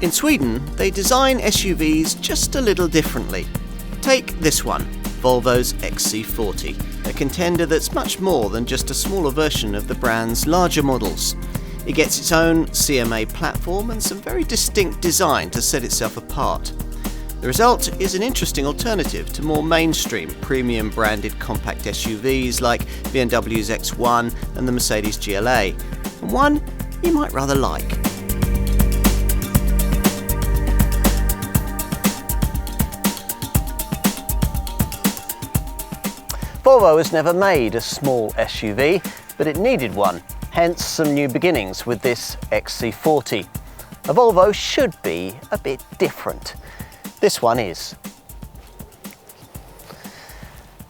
In Sweden, they design SUVs just a little differently. Take this one, Volvo's XC40, a contender that's much more than just a smaller version of the brand's larger models. It gets its own CMA platform and some very distinct design to set itself apart. The result is an interesting alternative to more mainstream premium branded compact SUVs like BMW's X1 and the Mercedes GLA, and one you might rather like. Volvo has never made a small SUV, but it needed one, hence some new beginnings with this XC40. A Volvo should be a bit different. This one is.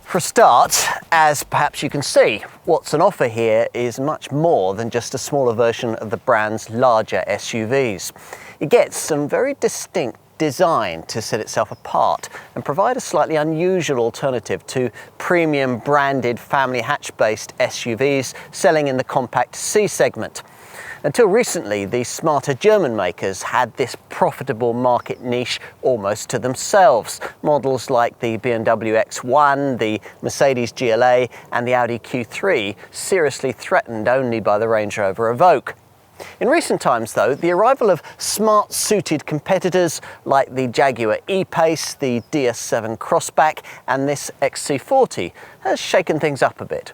For a start, as perhaps you can see, what's on offer here is much more than just a smaller version of the brand's larger SUVs. It gets some very distinct design to set itself apart and provide a slightly unusual alternative to premium branded family hatch-based SUVs selling in the compact C segment. Until recently, the smarter German makers had this profitable market niche almost to themselves. Models like the BMW X1, the Mercedes GLA and the Audi Q3 seriously threatened only by the Range Rover Evoque. In recent times, though, the arrival of smart-suited competitors like the Jaguar E-Pace, the DS7 Crossback and this XC40 has shaken things up a bit.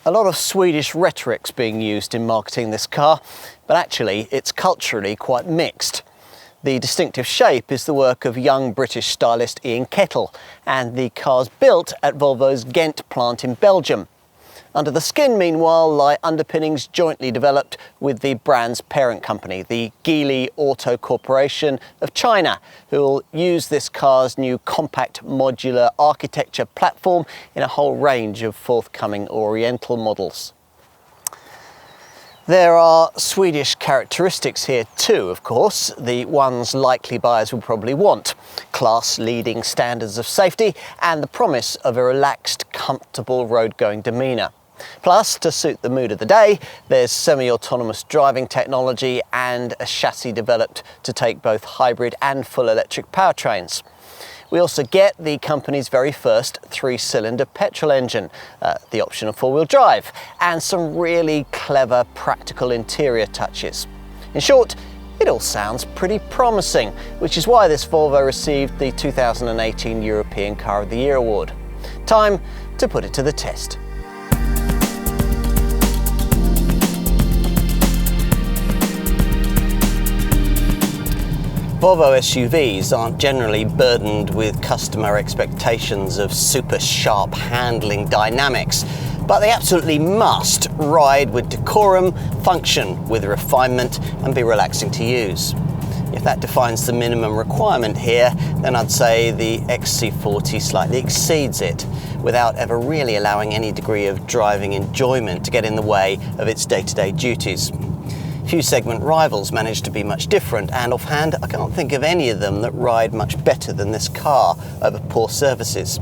A lot of Swedish rhetoric's being used in marketing this car, but actually it's culturally quite mixed. The distinctive shape is the work of young British stylist Ian Kettle, and the car's built at Volvo's Ghent plant in Belgium. Under the skin, meanwhile, lie underpinnings jointly developed with the brand's parent company, the Geely Auto Corporation of China, who will use this car's new compact modular architecture platform in a whole range of forthcoming Oriental models. There are Swedish characteristics here too, of course, the ones likely buyers will probably want. Class-leading standards of safety and the promise of a relaxed, comfortable road-going demeanour. Plus, to suit the mood of the day, there's semi-autonomous driving technology and a chassis developed to take both hybrid and full electric powertrains. We also get the company's very first 3-cylinder petrol engine, the option of 4-wheel drive, and some really clever practical interior touches. In short, it all sounds pretty promising, which is why this Volvo received the 2018 European Car of the Year award. Time to put it to the test. Volvo SUVs aren't generally burdened with customer expectations of super sharp handling dynamics, but they absolutely must ride with decorum, function with refinement and be relaxing to use. If that defines the minimum requirement here, then I'd say the XC40 slightly exceeds it, without ever really allowing any degree of driving enjoyment to get in the way of its day-to-day duties. Few segment rivals manage to be much different, and offhand I can't think of any of them that ride much better than this car over poor surfaces.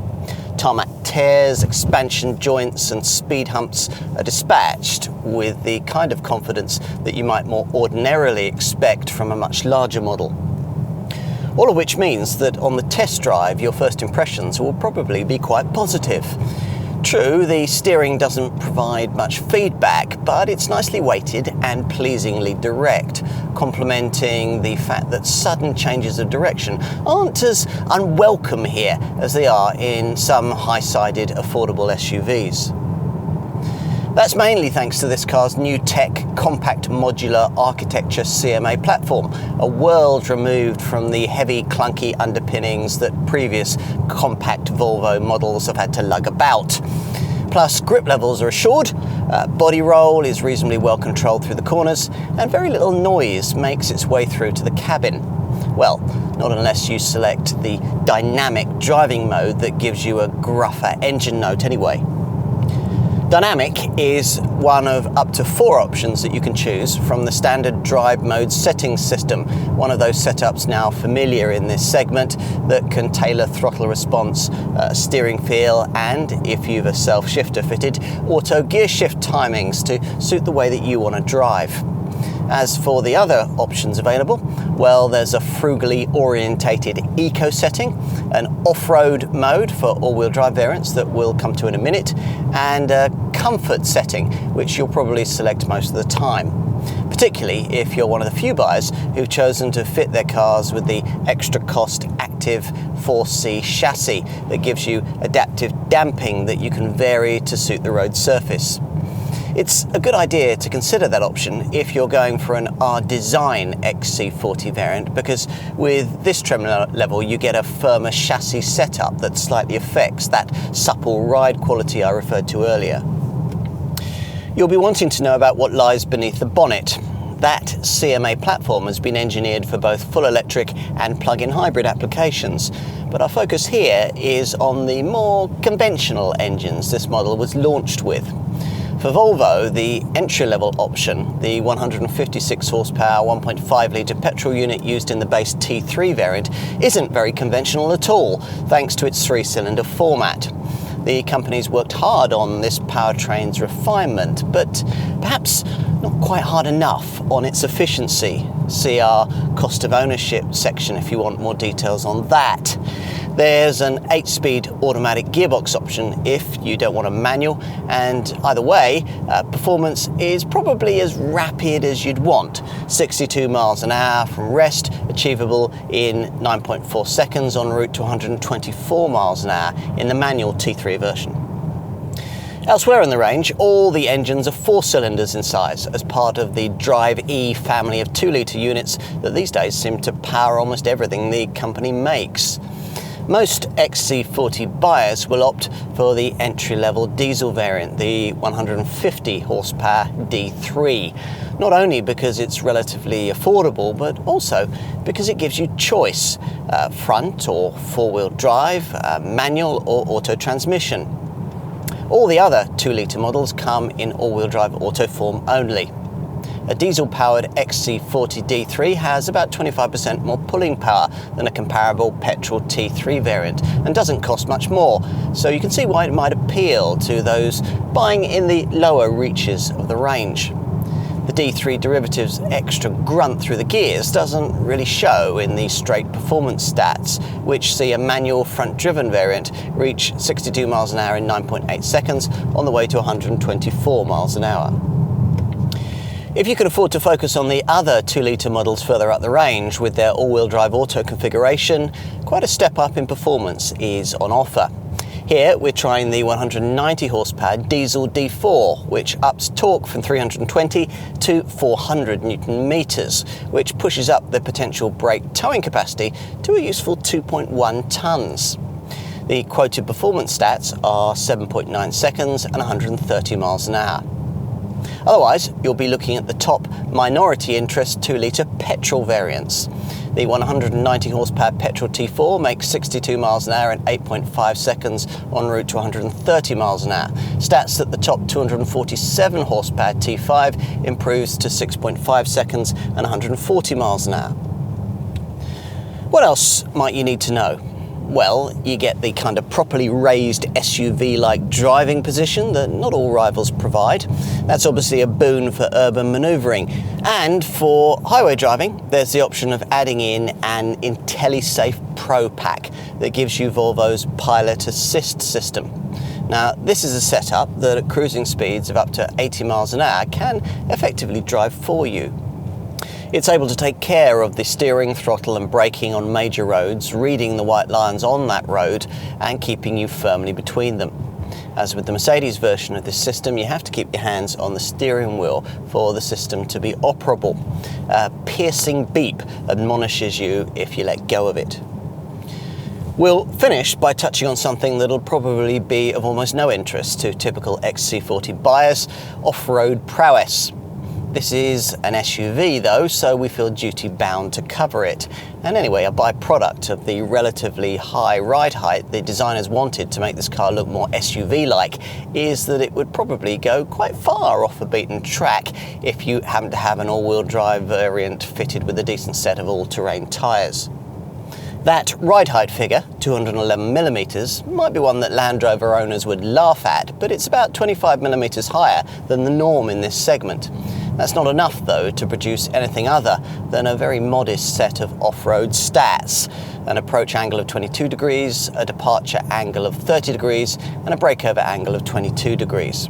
Tarmac tears, expansion joints and speed humps are dispatched with the kind of confidence that you might more ordinarily expect from a much larger model. All of which means that on the test drive your first impressions will probably be quite positive. True, the steering doesn't provide much feedback, but it's nicely weighted and pleasingly direct, complementing the fact that sudden changes of direction aren't as unwelcome here as they are in some high-sided affordable SUVs. That's mainly thanks to this car's new tech compact modular architecture CMA platform, a world removed from the heavy clunky underpinnings that previous compact Volvo models have had to lug about. Plus, grip levels are assured, body roll is reasonably well controlled through the corners, and very little noise makes its way through to the cabin. Well, not unless you select the dynamic driving mode that gives you a gruffer engine note anyway. Dynamic is one of up to 4 options that you can choose from the standard drive mode settings system, one of those setups now familiar in this segment that can tailor throttle response, steering feel, and if you've a self-shifter fitted, auto gear shift timings to suit the way that you want to drive. As for the other options available, well, there's a frugally orientated eco setting, an off-road mode for all-wheel drive variants that we'll come to in a minute, and a comfort setting, which you'll probably select most of the time, particularly if you're one of the few buyers who've chosen to fit their cars with the extra cost active 4C chassis that gives you adaptive damping that you can vary to suit the road surface. It's a good idea to consider that option if you're going for an R-Design XC40 variant, because with this trim level you get a firmer chassis setup that slightly affects that supple ride quality I referred to earlier. You'll be wanting to know about what lies beneath the bonnet. That CMA platform has been engineered for both full electric and plug-in hybrid applications, but our focus here is on the more conventional engines this model was launched with. For Volvo, the entry-level option, the 156 horsepower 1.5 litre petrol unit used in the base T3 variant, isn't very conventional at all, thanks to its three-cylinder format. The company's worked hard on this powertrain's refinement, but perhaps not quite hard enough on its efficiency. See our cost of ownership section if you want more details on that. There's an 8-speed automatic gearbox option if you don't want a manual, and either way, performance is probably as rapid as you'd want. 62 miles an hour from rest, achievable in 9.4 seconds en route to 124 miles an hour in the manual T3 version. Elsewhere in the range, all the engines are 4 cylinders in size as part of the Drive E family of 2-litre units that these days seem to power almost everything the company makes. Most XC40 buyers will opt for the entry-level diesel variant, the 150 horsepower D3, not only because it's relatively affordable, but also because it gives you choice, front or four-wheel drive, manual or auto transmission. All the other 2-litre models come in all-wheel drive auto form only. A diesel-powered XC40 D3 has about 25% more pulling power than a comparable petrol T3 variant and doesn't cost much more, so you can see why it might appeal to those buying in the lower reaches of the range. The D3 derivative's extra grunt through the gears doesn't really show in the straight performance stats, which see a manual front-driven variant reach 62 miles an hour in 9.8 seconds on the way to 124 miles an hour. If you can afford to focus on the other 2-litre models further up the range with their all-wheel drive auto configuration, quite a step up in performance is on offer. Here we're trying the 190 horsepower diesel D4, which ups torque from 320 to 400 Newton meters, which pushes up the potential brake towing capacity to a useful 2.1 tons. The quoted performance stats are 7.9 seconds and 130 miles an hour. Otherwise, you'll be looking at the top minority interest 2-litre petrol variants. The 190 horsepower petrol T4 makes 62 miles an hour in 8.5 seconds en route to 130 miles an hour. Stats that the top 247 horsepower T5 improves to 6.5 seconds and 140 miles an hour. What else might you need to know? Well, you get the kind of properly raised SUV-like driving position that not all rivals provide. That's obviously a boon for urban manoeuvring. And for highway driving, there's the option of adding in an IntelliSafe Pro Pack that gives you Volvo's Pilot Assist system. Now, this is a setup that at cruising speeds of up to 80 miles an hour can effectively drive for you. It's able to take care of the steering, throttle and braking on major roads, reading the white lines on that road and keeping you firmly between them. As with the Mercedes version of this system, you have to keep your hands on the steering wheel for the system to be operable. A piercing beep admonishes you if you let go of it. We'll finish by touching on something that'll probably be of almost no interest to typical XC40 buyers: off-road prowess. This is an SUV though, so we feel duty bound to cover it. And anyway, a byproduct of the relatively high ride height the designers wanted to make this car look more SUV-like is that it would probably go quite far off the beaten track if you happen to have an all-wheel drive variant fitted with a decent set of all-terrain tyres. That ride height figure, 211mm, might be one that Land Rover owners would laugh at, but it's about 25mm higher than the norm in this segment. That's not enough though to produce anything other than a very modest set of off-road stats. An approach angle of 22 degrees, a departure angle of 30 degrees, and a breakover angle of 22 degrees.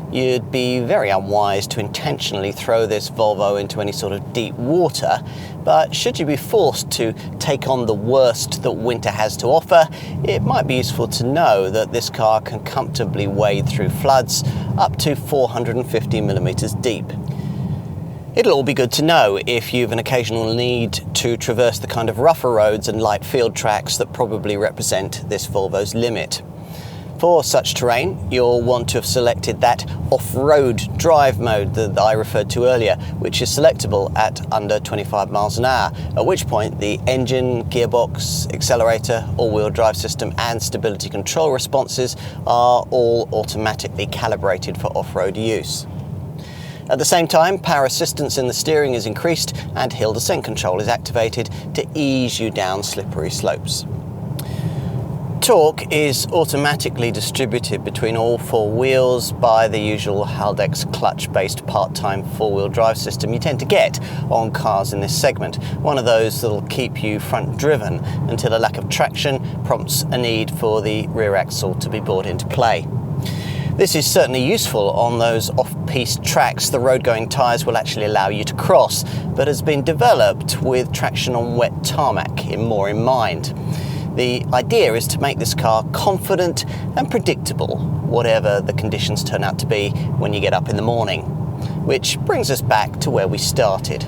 You'd be very unwise to intentionally throw this Volvo into any sort of deep water, but should you be forced to take on the worst that winter has to offer, it might be useful to know that this car can comfortably wade through floods up to 450 millimeters deep. It'll all be good to know if you've an occasional need to traverse the kind of rougher roads and light field tracks that probably represent this Volvo's limit. For such terrain, you'll want to have selected that off-road drive mode that I referred to earlier, which is selectable at under 25 miles an hour, at which point the engine, gearbox, accelerator, all-wheel drive system and stability control responses are all automatically calibrated for off-road use. At the same time, power assistance in the steering is increased and hill descent control is activated to ease you down slippery slopes. Torque is automatically distributed between all four wheels by the usual Haldex clutch-based part-time four-wheel drive system you tend to get on cars in this segment, one of those that'll keep you front-driven until a lack of traction prompts a need for the rear axle to be brought into play. This is certainly useful on those off-piste tracks the road-going tyres will actually allow you to cross, but has been developed with traction on wet tarmac more in mind. The idea is to make this car confident and predictable, whatever the conditions turn out to be when you get up in the morning. Which brings us back to where we started.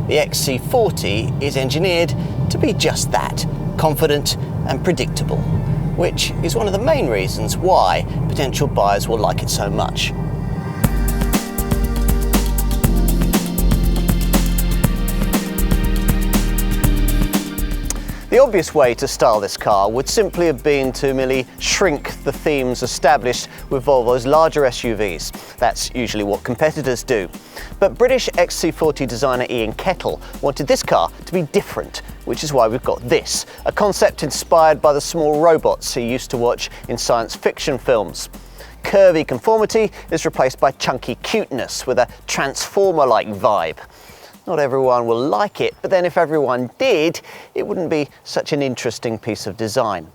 The XC40 is engineered to be just that, confident and predictable, which is one of the main reasons why potential buyers will like it so much. The obvious way to style this car would simply have been to merely shrink the themes established with Volvo's larger SUVs. That's usually what competitors do. But British XC40 designer Ian Kettle wanted this car to be different, which is why we've got this, a concept inspired by the small robots he used to watch in science fiction films. Curvy conformity is replaced by chunky cuteness with a Transformer-like vibe. Not everyone will like it, but then if everyone did, it wouldn't be such an interesting piece of design.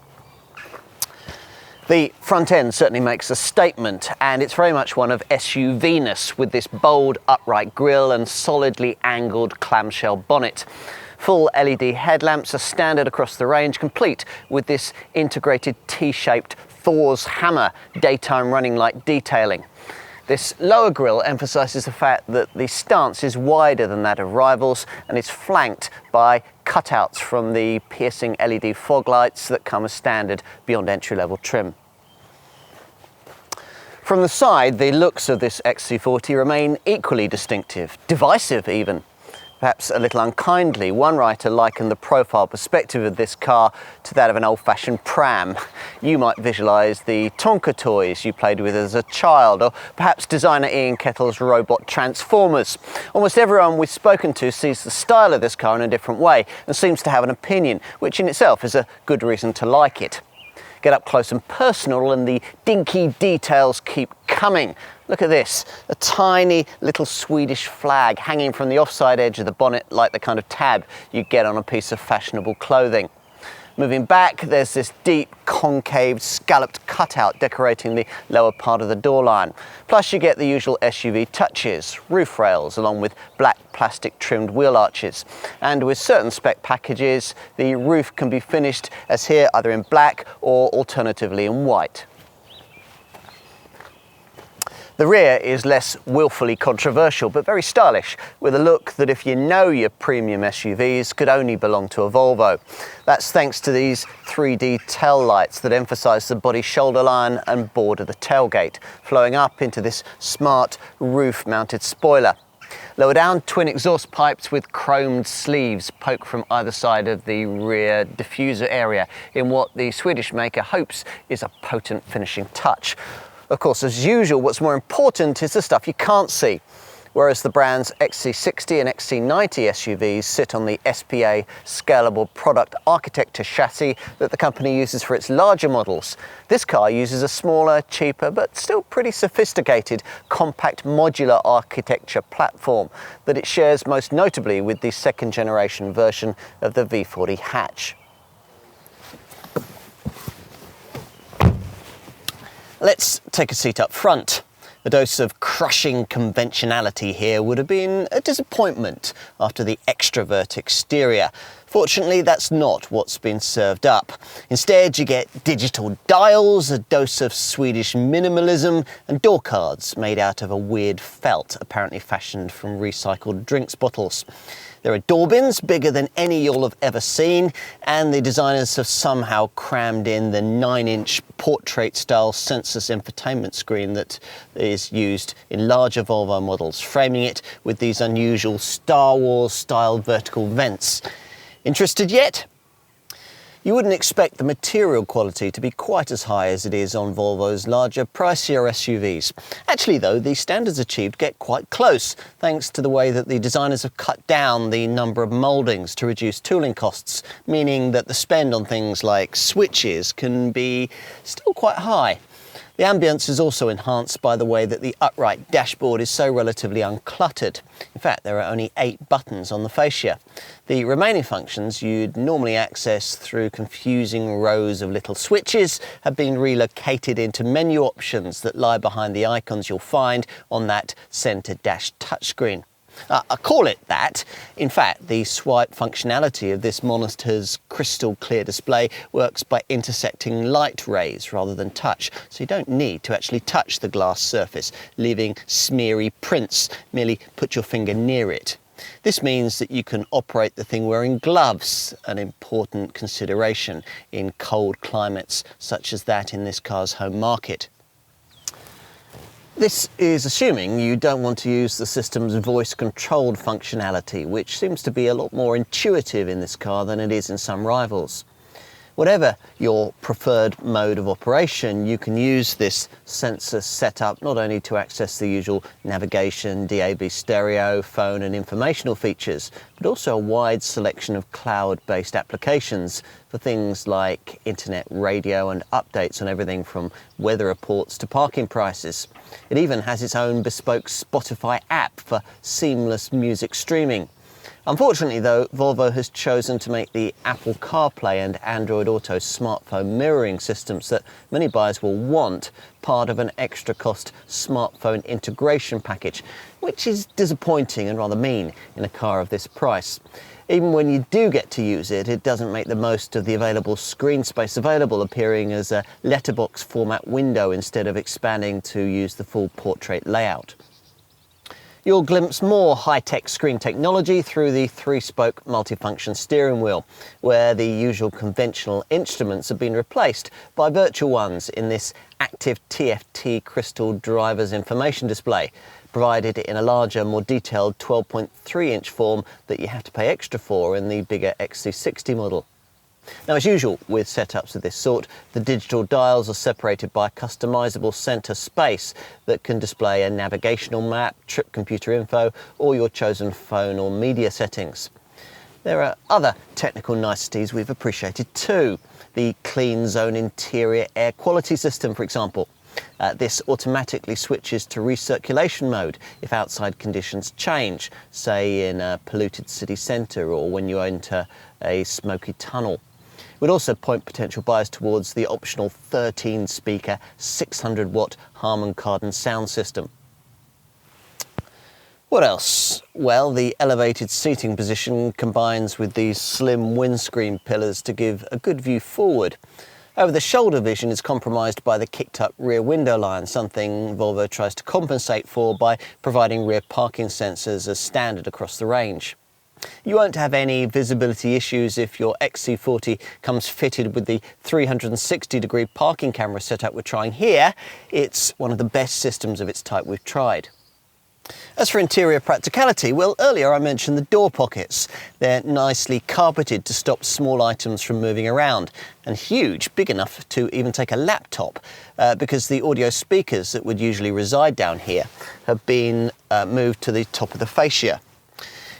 The front end certainly makes a statement, and it's very much one of SUV-ness with this bold upright grille and solidly angled clamshell bonnet. Full LED headlamps are standard across the range, complete with this integrated T-shaped Thor's hammer daytime running light detailing. This lower grille emphasises the fact that the stance is wider than that of rivals and is flanked by cutouts from the piercing LED fog lights that come as standard beyond entry-level trim. From the side, the looks of this XC40 remain equally distinctive, divisive even. Perhaps a little unkindly, one writer likened the profile perspective of this car to that of an old-fashioned pram. You might visualise the Tonka toys you played with as a child, or perhaps designer Ian Kettle's robot Transformers. Almost everyone we've spoken to sees the style of this car in a different way and seems to have an opinion, which in itself is a good reason to like it. Get up close and personal and the dinky details keep coming. Look at this, a tiny little Swedish flag hanging from the offside edge of the bonnet like the kind of tab you get on a piece of fashionable clothing. Moving back, there's this deep, concave, scalloped cutout decorating the lower part of the door line. Plus you get the usual SUV touches, roof rails along with black plastic trimmed wheel arches. And with certain spec packages, the roof can be finished as here, either in black or alternatively in white. The rear is less willfully controversial, but very stylish, with a look that if you know your premium SUVs could only belong to a Volvo. That's thanks to these 3D tail lights that emphasise the body shoulder line and board of the tailgate, flowing up into this smart roof-mounted spoiler. Lower down, twin exhaust pipes with chromed sleeves poke from either side of the rear diffuser area in what the Swedish maker hopes is a potent finishing touch. Of course, as usual, what's more important is the stuff you can't see. Whereas the brand's XC60 and XC90 SUVs sit on the SPA scalable product architecture chassis that the company uses for its larger models. This car uses a smaller, cheaper, but still pretty sophisticated compact modular architecture platform that it shares most notably with the second generation version of the V40 hatch. Let's take a seat up front. A dose of crushing conventionality here would have been a disappointment after the extrovert exterior. Fortunately, that's not what's been served up. Instead, you get digital dials, a dose of Swedish minimalism, and door cards made out of a weird felt, apparently fashioned from recycled drinks bottles. There are door bins bigger than any you'll have ever seen, and the designers have somehow crammed in the 9-inch portrait-style sensorless infotainment screen that is used in larger Volvo models, framing it with these unusual Star Wars-style vertical vents. Interested yet? You wouldn't expect the material quality to be quite as high as it is on Volvo's larger, pricier SUVs. Actually though, the standards achieved get quite close, thanks to the way that the designers have cut down the number of mouldings to reduce tooling costs, meaning that the spend on things like switches can be still quite high. The ambience is also enhanced by the way that the upright dashboard is so relatively uncluttered. In fact, there are only 8 buttons on the fascia. The remaining functions you'd normally access through confusing rows of little switches have been relocated into menu options that lie behind the icons you'll find on that centre dash touchscreen. I call it that. In fact, the swipe functionality of this monster's crystal clear display works by intersecting light rays rather than touch, so you don't need to actually touch the glass surface, leaving smeary prints. Merely put your finger near it. This means that you can operate the thing wearing gloves, an important consideration in cold climates such as that in this car's home market. This is assuming you don't want to use the system's voice-controlled functionality, which seems to be a lot more intuitive in this car than it is in some rivals. Whatever your preferred mode of operation, you can use this sensor setup not only to access the usual navigation, DAB stereo, phone and informational features, but also a wide selection of cloud-based applications for things like internet radio and updates on everything from weather reports to parking prices. It even has its own bespoke Spotify app for seamless music streaming. Unfortunately though, Volvo has chosen to make the Apple CarPlay and Android Auto smartphone mirroring systems that many buyers will want part of an extra cost smartphone integration package, which is disappointing and rather mean in a car of this price. Even when you do get to use it, it doesn't make the most of the available screen space available, appearing as a letterbox format window instead of expanding to use the full portrait layout. You'll glimpse more high-tech screen technology through the 3-spoke multifunction steering wheel, where the usual conventional instruments have been replaced by virtual ones in this active TFT crystal driver's information display, provided in a larger, more detailed 12.3-inch form that you have to pay extra for in the bigger XC60 model. Now, as usual with setups of this sort, the digital dials are separated by a customisable centre space that can display a navigational map, trip computer info, or your chosen phone or media settings. There are other technical niceties we've appreciated too. The clean zone interior air quality system, for example. This automatically switches to recirculation mode if outside conditions change, say in a polluted city centre or when you enter a smoky tunnel. We'd also point potential buyers towards the optional 13-speaker 600-watt Harman Kardon sound system. What else? Well, the elevated seating position combines with these slim windscreen pillars to give a good view forward. However, the shoulder vision is compromised by the kicked-up rear window line, something Volvo tries to compensate for by providing rear parking sensors as standard across the range. You won't have any visibility issues if your XC40 comes fitted with the 360-degree parking camera setup we're trying here. It's one of the best systems of its type we've tried. As for interior practicality, well, earlier I mentioned the door pockets. They're nicely carpeted to stop small items from moving around, and huge, big enough to even take a laptop, because the audio speakers that would usually reside down here have been moved to the top of the fascia.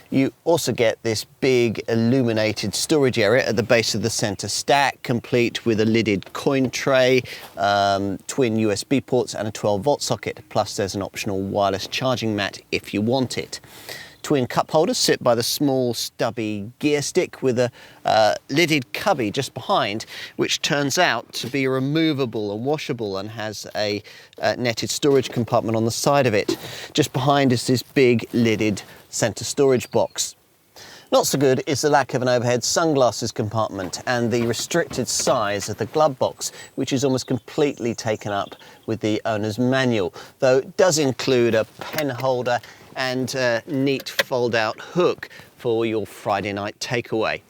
You also get this big illuminated storage area at the base of the centre stack, complete with a lidded coin tray, twin USB ports and a 12-volt socket, plus there's an optional wireless charging mat if you want it. Twin cup holders sit by the small stubby gear stick with a lidded cubby just behind, which turns out to be removable and washable and has a netted storage compartment on the side of it. Just behind is this big lidded centre storage box. Not so good is the lack of an overhead sunglasses compartment and the restricted size of the glove box, which is almost completely taken up with the owner's manual, though it does include a pen holder and a neat fold-out hook for your Friday night takeaway.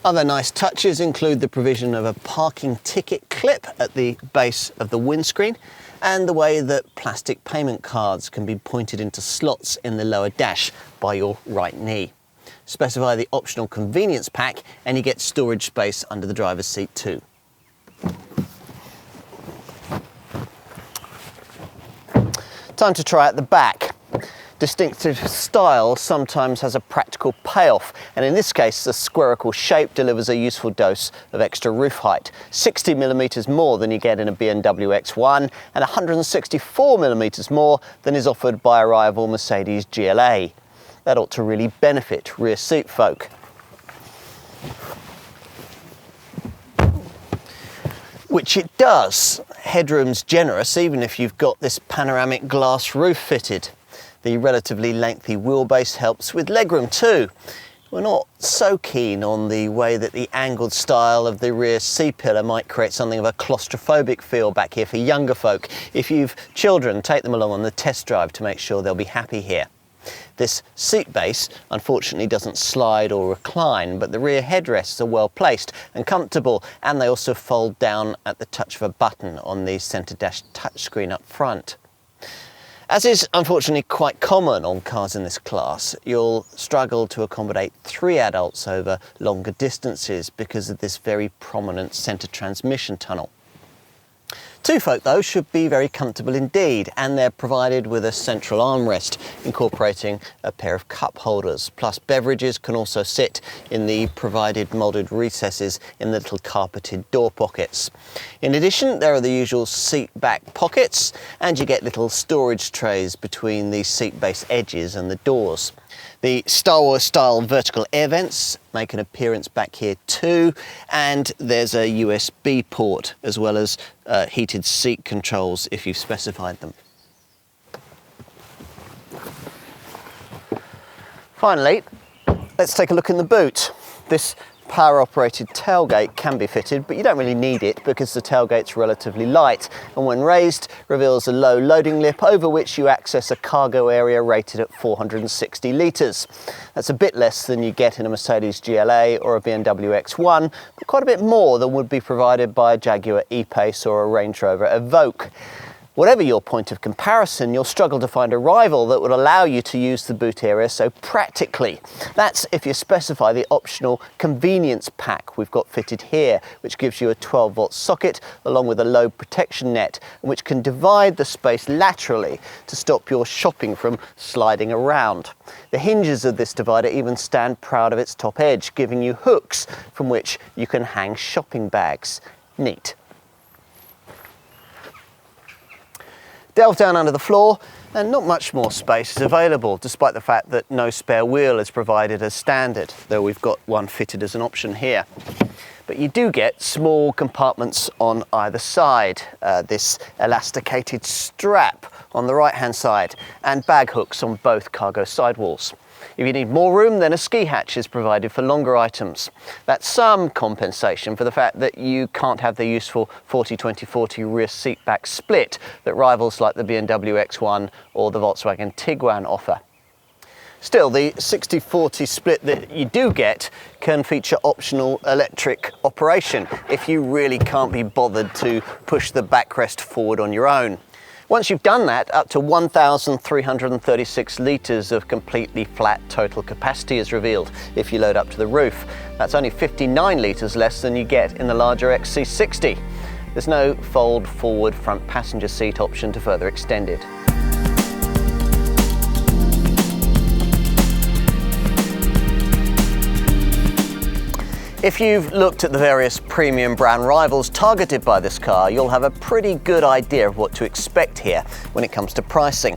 Other nice touches include the provision of a parking ticket clip at the base of the windscreen, and the way that plastic payment cards can be pointed into slots in the lower dash by your right knee. Specify the optional convenience pack and you get storage space under the driver's seat too. Time to try out the back. Distinctive style sometimes has a practical payoff, and in this case the squarical shape delivers a useful dose of extra roof height, 60mm more than you get in a BMW X1 and 164mm more than is offered by a rival Mercedes GLA. That ought to really benefit rear seat folk. Which it does. Headroom's generous even if you've got this panoramic glass roof fitted. The relatively lengthy wheelbase helps with legroom too. We're not so keen on the way that the angled style of the rear C-pillar might create something of a claustrophobic feel back here for younger folk. If you've children, take them along on the test drive to make sure they'll be happy here. This seat base unfortunately doesn't slide or recline, but the rear headrests are well placed and comfortable, and they also fold down at the touch of a button on the centre dash touchscreen up front. As is unfortunately quite common on cars in this class, you'll struggle to accommodate 3 adults over longer distances because of this very prominent centre transmission tunnel. 2 folk though should be very comfortable indeed, and they're provided with a central armrest incorporating a pair of cup holders, plus beverages can also sit in the provided moulded recesses in the little carpeted door pockets. In addition, there are the usual seat back pockets, and you get little storage trays between the seat base edges and the doors. The Star Wars style vertical air vents make an appearance back here too, and there's a USB port as well as heated seat controls if you've specified them. Finally, let's take a look in the boot. This power operated tailgate can be fitted, but you don't really need it because the tailgate's relatively light and when raised reveals a low loading lip over which you access a cargo area rated at 460 litres. That's a bit less than you get in a Mercedes GLA or a BMW X1, but quite a bit more than would be provided by a Jaguar E-Pace or a Range Rover Evoque. Whatever your point of comparison, you'll struggle to find a rival that would allow you to use the boot area so practically. That's if you specify the optional convenience pack we've got fitted here, which gives you a 12-volt socket along with a load protection net, which can divide the space laterally to stop your shopping from sliding around. The hinges of this divider even stand proud of its top edge, giving you hooks from which you can hang shopping bags. Neat. Delve down under the floor and not much more space is available, despite the fact that no spare wheel is provided as standard, though we've got one fitted as an option here. But you do get small compartments on either side, this elasticated strap on the right hand side and bag hooks on both cargo sidewalls. If you need more room, then a ski hatch is provided for longer items. That's some compensation for the fact that you can't have the useful 40-20-40 rear seat back split that rivals like the BMW X1 or the Volkswagen Tiguan offer. Still, the 60-40 split that you do get can feature optional electric operation if you really can't be bothered to push the backrest forward on your own. Once you've done that, up to 1,336 litres of completely flat total capacity is revealed if you load up to the roof. That's only 59 litres less than you get in the larger XC60. There's no fold forward front passenger seat option to further extend it. If you've looked at the various premium brand rivals targeted by this car, you'll have a pretty good idea of what to expect here when it comes to pricing.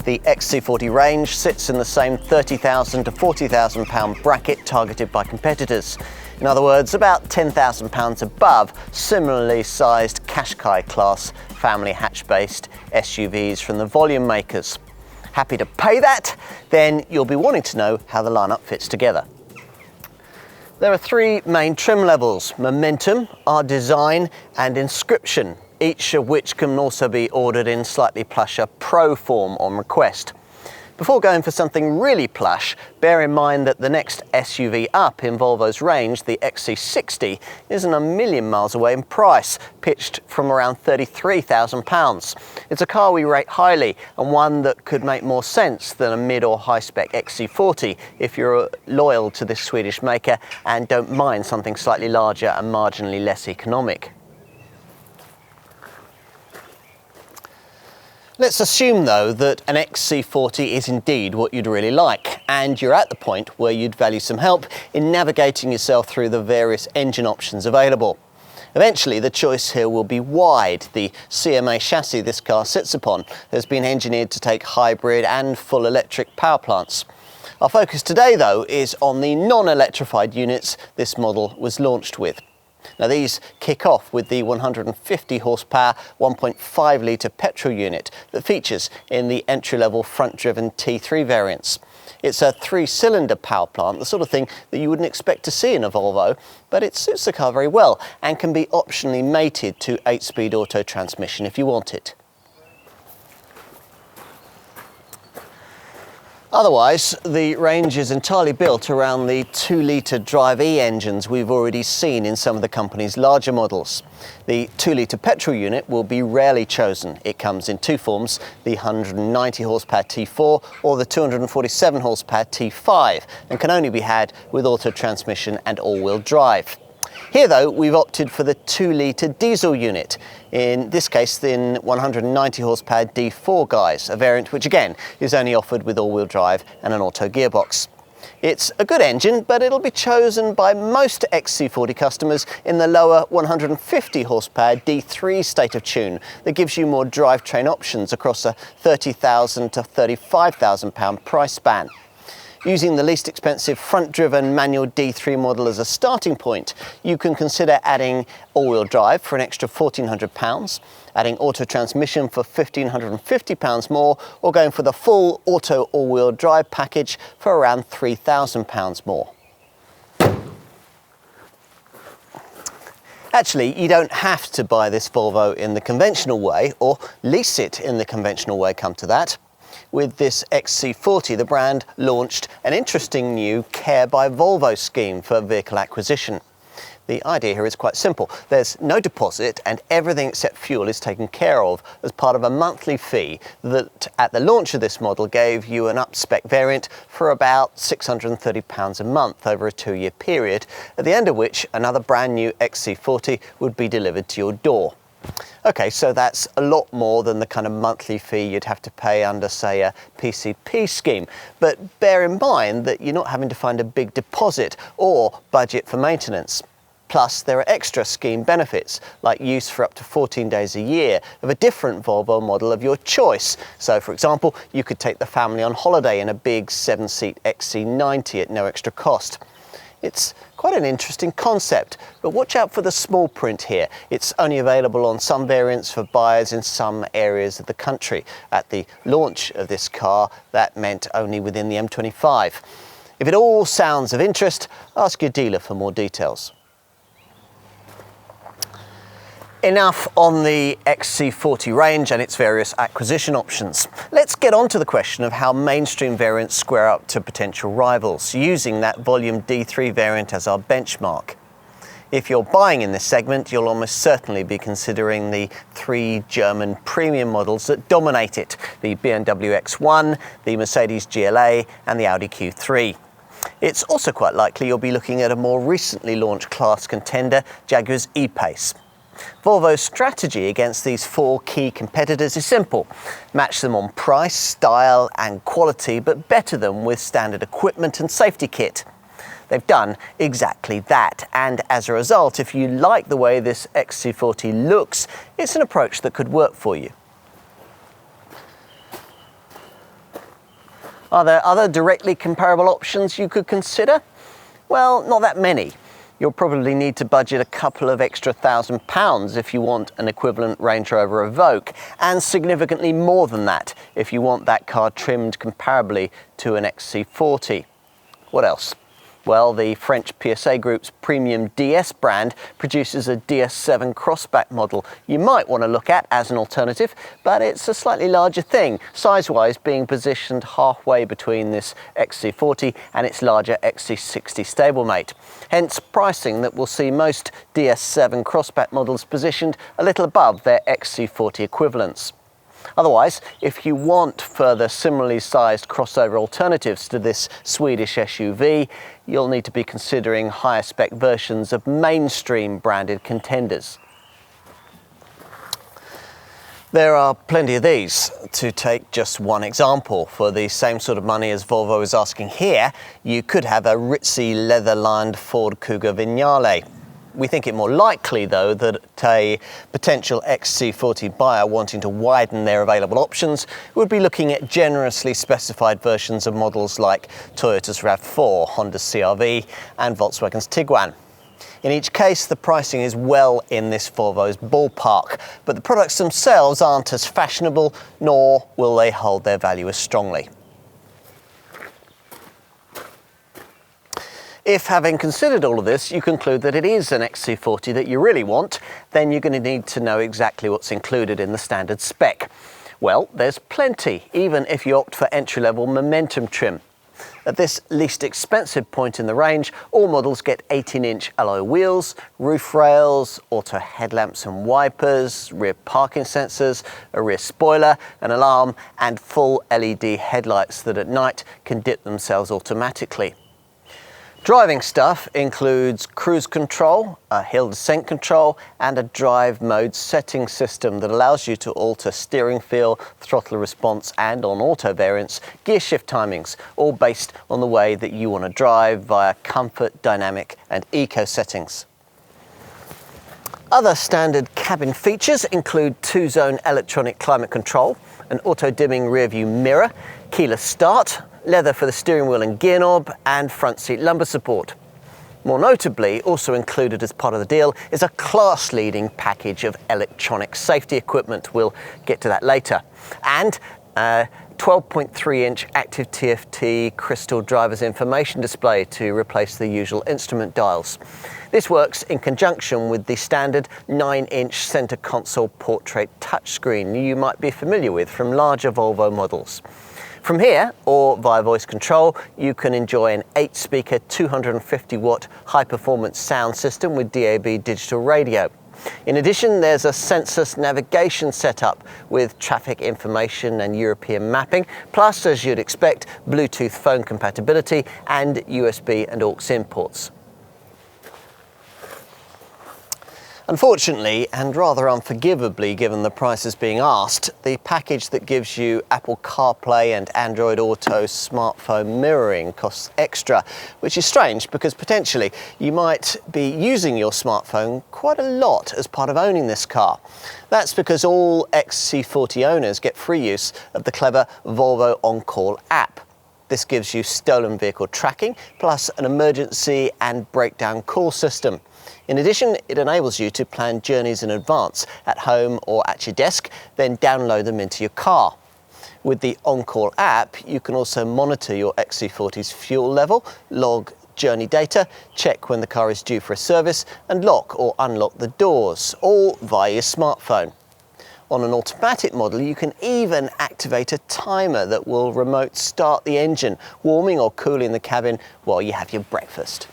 The XC40 range sits in the same £30,000 to £40,000 bracket targeted by competitors. In other words, about £10,000 above similarly sized Qashqai class family hatch-based SUVs from the volume makers. Happy to pay that? Then you'll be wanting to know how the lineup fits together. There are three main trim levels: Momentum, R Design and Inscription, each of which can also be ordered in slightly plusher Pro form on request. Before going for something really plush, bear in mind that the next SUV up in Volvo's range, the XC60, isn't a million miles away in price, pitched from around £33,000. It's a car we rate highly and one that could make more sense than a mid or high spec XC40 if you're loyal to this Swedish maker and don't mind something slightly larger and marginally less economic. Let's assume though that an XC40 is indeed what you'd really like, and you're at the point where you'd value some help in navigating yourself through the various engine options available. Eventually the choice here will be wide. The CMA chassis this car sits upon has been engineered to take hybrid and full electric power plants. Our focus today though is on the non-electrified units this model was launched with. Now these kick off with the 150 horsepower 1.5 litre petrol unit that features in the entry-level front-driven T3 variants. It's a three-cylinder power plant, the sort of thing that you wouldn't expect to see in a Volvo, but it suits the car very well and can be optionally mated to 8-speed auto transmission if you want it. Otherwise, the range is entirely built around the 2-litre Drive E engines we've already seen in some of the company's larger models. The 2-litre petrol unit will be rarely chosen. It comes in two forms, the 190 horsepower T4 or the 247 horsepower T5, and can only be had with auto transmission and all-wheel drive. Here though, we've opted for the 2-litre diesel unit, in this case the 190 horsepower D4 guise, a variant which again is only offered with all-wheel drive and an auto gearbox. It's a good engine, but it'll be chosen by most XC40 customers in the lower 150 horsepower D3 state of tune that gives you more drivetrain options across a £30,000 to £35,000 price span. Using the least expensive front-driven manual D3 model as a starting point, you can consider adding all-wheel drive for an extra £1,400, adding auto transmission for £1,550 more, or going for the full auto all-wheel drive package for around £3,000 more. Actually, you don't have to buy this Volvo in the conventional way, or lease it in the conventional way, come to that. With this XC40, the brand launched an interesting new Care by Volvo scheme for vehicle acquisition. The idea here is quite simple. There's no deposit and everything except fuel is taken care of as part of a monthly fee that at the launch of this model gave you an up-spec variant for about £630 a month over a 2-year period, at the end of which another brand new XC40 would be delivered to your door. Okay, so that's a lot more than the kind of monthly fee you'd have to pay under, say, a PCP scheme. But bear in mind that you're not having to find a big deposit or budget for maintenance. Plus, there are extra scheme benefits, like use for up to 14 days a year of a different Volvo model of your choice. So, for example, you could take the family on holiday in a big 7-seat XC90 at no extra cost. It's quite an interesting concept, but watch out for the small print here. It's only available on some variants for buyers in some areas of the country. At the launch of this car, that meant only within the M25. If it all sounds of interest, ask your dealer for more details. Enough on the XC40 range and its various acquisition options. Let's get on to the question of how mainstream variants square up to potential rivals, using that volume D3 variant as our benchmark. If you're buying in this segment, you'll almost certainly be considering the 3 German premium models that dominate it: the BMW X1, the Mercedes GLA and the Audi Q3. It's also quite likely you'll be looking at a more recently launched class contender, Jaguar's E-Pace. Volvo's strategy against these 4 key competitors is simple: match them on price, style and quality, but better them with standard equipment and safety kit. They've done exactly that, and as a result, if you like the way this XC40 looks, it's an approach that could work for you. Are there other directly comparable options you could consider? Well, not that many. You'll probably need to budget a couple of extra £1,000 if you want an equivalent Range Rover Evoque, and significantly more than that if you want that car trimmed comparably to an XC40. What else? Well, the French PSA Group's premium DS brand produces a DS7 crossback model you might want to look at as an alternative, but it's a slightly larger thing, size-wise being positioned halfway between this XC40 and its larger XC60 stablemate. Hence pricing that will see most DS7 crossback models positioned a little above their XC40 equivalents. Otherwise, if you want further similarly sized crossover alternatives to this Swedish SUV, you'll need to be considering higher spec versions of mainstream branded contenders. There are plenty of these. To take just one example, for the same sort of money as Volvo is asking here, you could have a ritzy leather-lined Ford Kuga Vignale. We think it more likely, though, that a potential XC40 buyer wanting to widen their available options would be looking at generously specified versions of models like Toyota's RAV4, Honda's CR-V and Volkswagen's Tiguan. In each case, the pricing is well in this Volvo's ballpark, but the products themselves aren't as fashionable, nor will they hold their value as strongly. If, having considered all of this, you conclude that it is an XC40 that you really want, then you're going to need to know exactly what's included in the standard spec. Well, there's plenty, even if you opt for entry-level Momentum trim. At this least expensive point in the range, all models get 18-inch alloy wheels, roof rails, auto headlamps and wipers, rear parking sensors, a rear spoiler, an alarm, and full LED headlights that at night can dip themselves automatically. Driving stuff includes cruise control, a hill descent control, and a drive mode setting system that allows you to alter steering feel, throttle response, and on auto variants, gear shift timings, all based on the way that you want to drive via comfort, dynamic, and eco settings. Other standard cabin features include 2-zone electronic climate control, an auto-dimming rear-view mirror, keyless start, leather for the steering wheel and gear knob, and front seat lumbar support. More notably, also included as part of the deal is a class-leading package of electronic safety equipment. We'll get to that later. And a 12.3-inch active TFT crystal driver's information display to replace the usual instrument dials. This works in conjunction with the standard 9-inch center console portrait touchscreen you might be familiar with from larger Volvo models. From here, or via voice control, you can enjoy an 8-speaker, 250-watt high-performance sound system with DAB digital radio. In addition, there's a sensorless navigation setup with traffic information and European mapping, plus, as you'd expect, Bluetooth phone compatibility and USB and aux in ports. Unfortunately, and rather unforgivably given the prices being asked, the package that gives you Apple CarPlay and Android Auto smartphone mirroring costs extra, which is strange because potentially you might be using your smartphone quite a lot as part of owning this car. That's because all XC40 owners get free use of the clever Volvo On-Call app. This gives you stolen vehicle tracking, plus an emergency and breakdown call system. In addition, it enables you to plan journeys in advance at home or at your desk, then download them into your car. With the On-Call app, you can also monitor your XC40's fuel level, log journey data, check when the car is due for a service, and lock or unlock the doors, all via your smartphone. On an automatic model, you can even activate a timer that will remote start the engine, warming or cooling the cabin while you have your breakfast.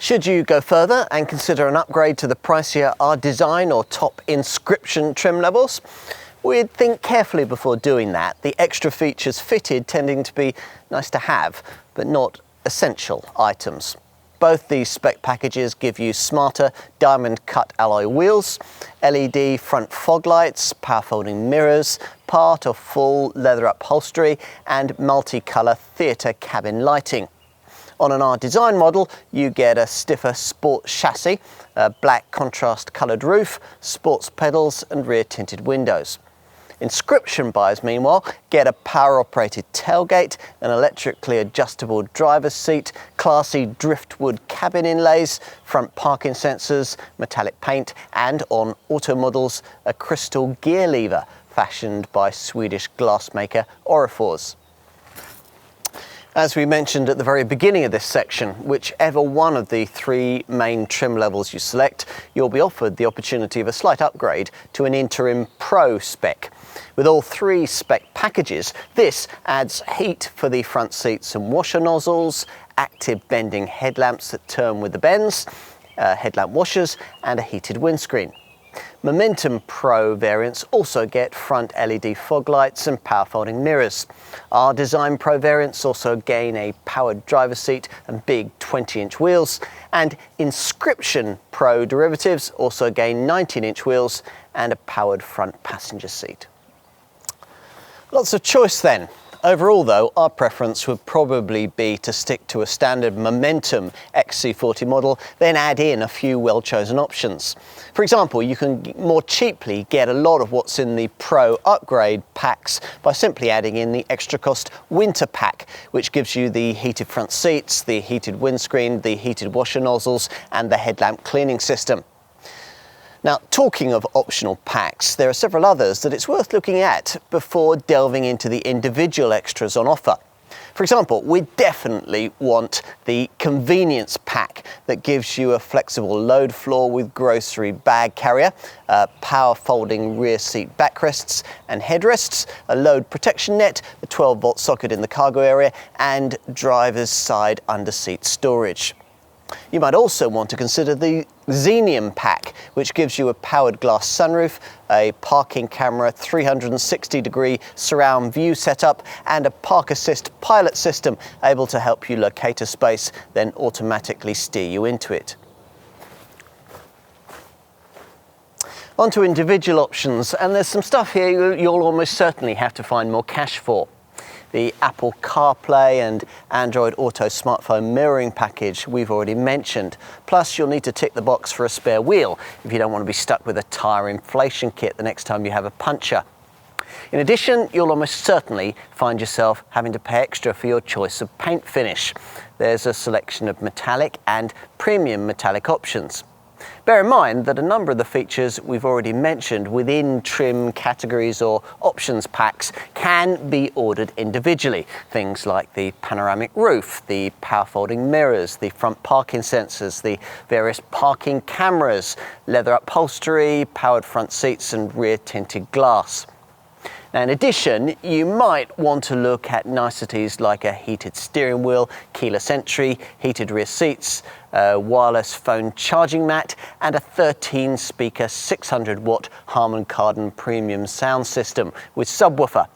Should you go further and consider an upgrade to the pricier R Design or top Inscription trim levels, we'd think carefully before doing that, the extra features fitted tending to be nice to have, but not essential items. Both these spec packages give you smarter diamond cut alloy wheels, LED front fog lights, power folding mirrors, part or full leather upholstery and multicolour theatre cabin lighting. On an R Design model, you get a stiffer sport chassis, a black contrast coloured roof, sports pedals and rear tinted windows. Inscription buyers, meanwhile, get a power-operated tailgate, an electrically adjustable driver's seat, classy driftwood cabin inlays, front parking sensors, metallic paint, and on auto models, a crystal gear lever fashioned by Swedish glassmaker Orifors. As we mentioned at the very beginning of this section, whichever one of the three main trim levels you select, you'll be offered the opportunity of a slight upgrade to an Interim Pro spec. With all three spec packages, this adds heat for the front seats and washer nozzles, active bending headlamps that turn with the bends, headlamp washers and a heated windscreen. Momentum Pro variants also get front LED fog lights and power folding mirrors. R Design Pro variants also gain a powered driver's seat and big 20-inch wheels, and Inscription Pro derivatives also gain 19-inch wheels and a powered front passenger seat. Lots of choice then. Overall though, our preference would probably be to stick to a standard Momentum XC40 model, then add in a few well-chosen options. For example, you can more cheaply get a lot of what's in the Pro upgrade packs by simply adding in the extra cost Winter Pack, which gives you the heated front seats, the heated windscreen, the heated washer nozzles and the headlamp cleaning system. Now, talking of optional packs, there are several others that it's worth looking at before delving into the individual extras on offer. For example, we definitely want the Convenience Pack that gives you a flexible load floor with grocery bag carrier, power folding rear seat backrests and headrests, a load protection net, a 12-volt socket in the cargo area and driver's side under-seat storage. You might also want to consider the Xenium Pack, which gives you a powered glass sunroof, a parking camera, 360-degree surround view setup, and a park assist pilot system able to help you locate a space, then automatically steer you into it. On to individual options, and there's some stuff here you'll almost certainly have to find more cash for. The Apple CarPlay and Android Auto smartphone mirroring package we've already mentioned. Plus, you'll need to tick the box for a spare wheel if you don't want to be stuck with a tyre inflation kit the next time you have a puncture. In addition, you'll almost certainly find yourself having to pay extra for your choice of paint finish. There's a selection of metallic and premium metallic options. Bear in mind that a number of the features we've already mentioned within trim categories or options packs can be ordered individually. Things like the panoramic roof, the power folding mirrors, the front parking sensors, the various parking cameras, leather upholstery, powered front seats and rear tinted glass. Now, in addition, you might want to look at niceties like a heated steering wheel, keyless entry, heated rear seats, a wireless phone charging mat, and a 13-speaker 600-watt Harman Kardon premium sound system with subwoofer.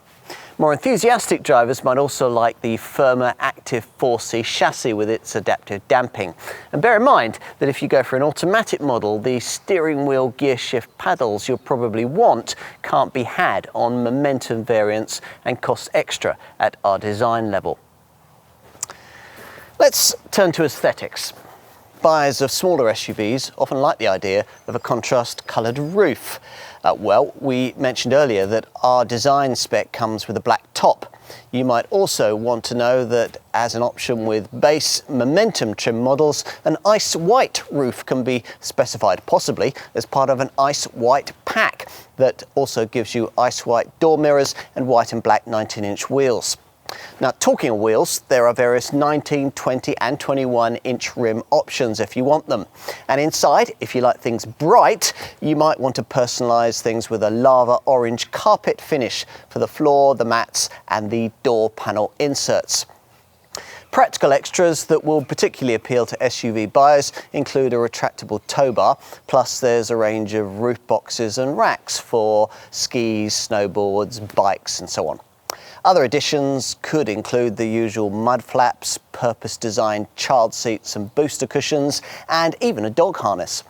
More enthusiastic drivers might also like the firmer Active 4C chassis with its adaptive damping. And bear in mind that if you go for an automatic model, the steering wheel gear shift paddles you'll probably want can't be had on Momentum variants and cost extra at our design level. Let's turn to aesthetics. Buyers of smaller SUVs often like the idea of a contrast-coloured roof. Well, we mentioned earlier that our design spec comes with a black top. You might also want to know that as an option with base Momentum trim models, an ice white roof can be specified, possibly as part of an ice white pack that also gives you ice white door mirrors and white and black 19-inch wheels. Now, talking of wheels, there are various 19, 20 and 21-inch rim options if you want them. And inside, if you like things bright, you might want to personalise things with a lava orange carpet finish for the floor, the mats and the door panel inserts. Practical extras that will particularly appeal to SUV buyers include a retractable tow bar, plus there's a range of roof boxes and racks for skis, snowboards, bikes and so on. Other additions could include the usual mud flaps, purpose-designed child seats and booster cushions, and even a dog harness.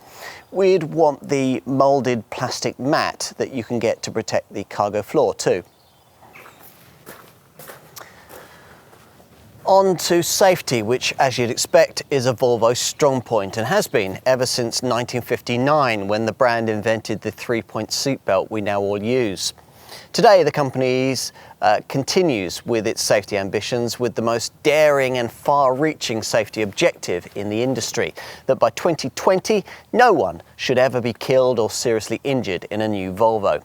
We'd want the moulded plastic mat that you can get to protect the cargo floor too. On to safety, which, as you'd expect, is a Volvo strong point and has been ever since 1959, when the brand invented the three-point seatbelt we now all use. Today, the company continues with its safety ambitions with the most daring and far-reaching safety objective in the industry, that by 2020, no one should ever be killed or seriously injured in a new Volvo.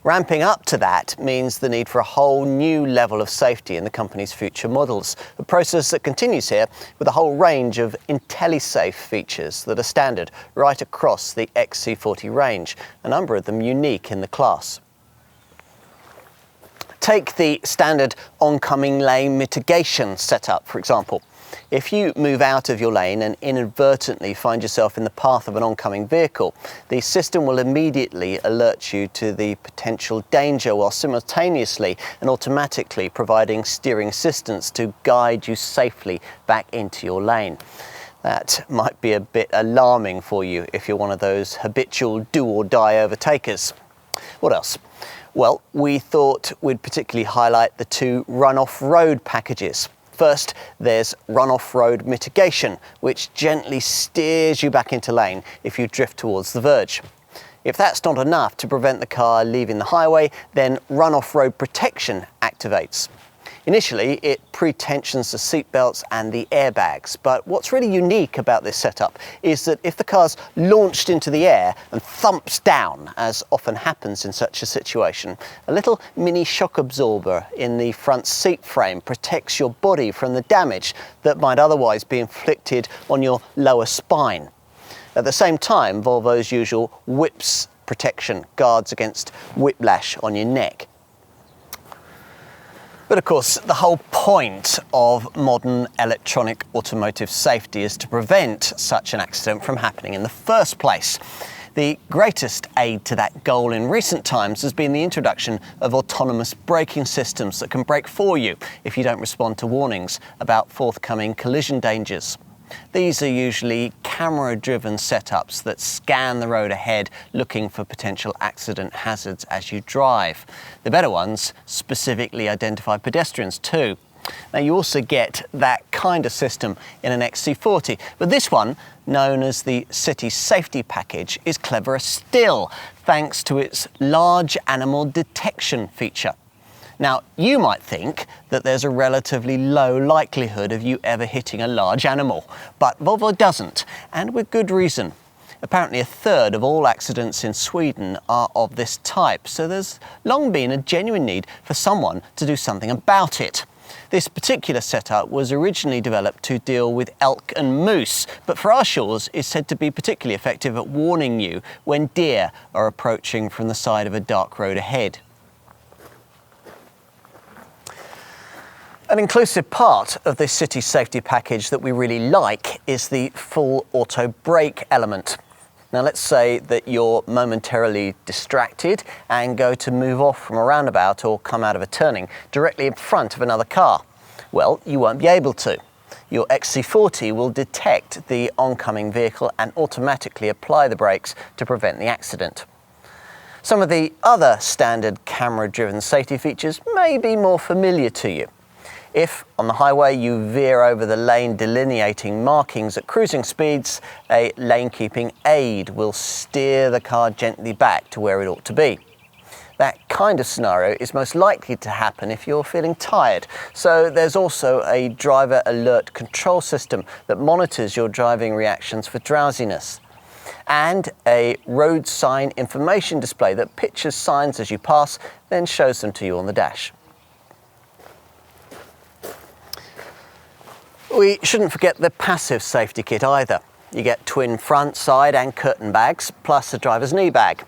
Ramping up to that means the need for a whole new level of safety in the company's future models, a process that continues here with a whole range of IntelliSafe features that are standard right across the XC40 range, a number of them unique in the class. Take the standard oncoming lane mitigation setup, for example. If you move out of your lane and inadvertently find yourself in the path of an oncoming vehicle, the system will immediately alert you to the potential danger while simultaneously and automatically providing steering assistance to guide you safely back into your lane. That might be a bit alarming for you if you're one of those habitual do-or-die overtakers. What else? Well, we thought we'd particularly highlight the two run-off-road packages. First, there's run-off-road mitigation, which gently steers you back into lane if you drift towards the verge. If that's not enough to prevent the car leaving the highway, then run-off-road protection activates. Initially, it pre-tensions the seatbelts and the airbags, but what's really unique about this setup is that if the car's launched into the air and thumps down, as often happens in such a situation, a little mini shock absorber in the front seat frame protects your body from the damage that might otherwise be inflicted on your lower spine. At the same time, Volvo's usual whips protection guards against whiplash on your neck. But of course, the whole point of modern electronic automotive safety is to prevent such an accident from happening in the first place. The greatest aid to that goal in recent times has been the introduction of autonomous braking systems that can brake for you if you don't respond to warnings about forthcoming collision dangers. These are usually camera-driven setups that scan the road ahead looking for potential accident hazards as you drive. The better ones specifically identify pedestrians too. Now, you also get that kind of system in an XC40, but this one, known as the City Safety Package, is cleverer still thanks to its large animal detection feature. Now, you might think that there's a relatively low likelihood of you ever hitting a large animal, but Volvo doesn't, and with good reason. Apparently, a third of all accidents in Sweden are of this type, so there's long been a genuine need for someone to do something about it. This particular setup was originally developed to deal with elk and moose, but for our shores is said to be particularly effective at warning you when deer are approaching from the side of a dark road ahead. An inclusive part of this city safety package that we really like is the full auto brake element. Now, let's say that you're momentarily distracted and go to move off from a roundabout or come out of a turning directly in front of another car. Well, you won't be able to. Your XC40 will detect the oncoming vehicle and automatically apply the brakes to prevent the accident. Some of the other standard camera-driven safety features may be more familiar to you. If, on the highway, you veer over the lane delineating markings at cruising speeds, a lane-keeping aid will steer the car gently back to where it ought to be. That kind of scenario is most likely to happen if you're feeling tired, so there's also a driver alert control system that monitors your driving reactions for drowsiness, and a road sign information display that pictures signs as you pass, then shows them to you on the dash. We shouldn't forget the passive safety kit either. You get twin front, side and curtain bags, plus a driver's knee bag.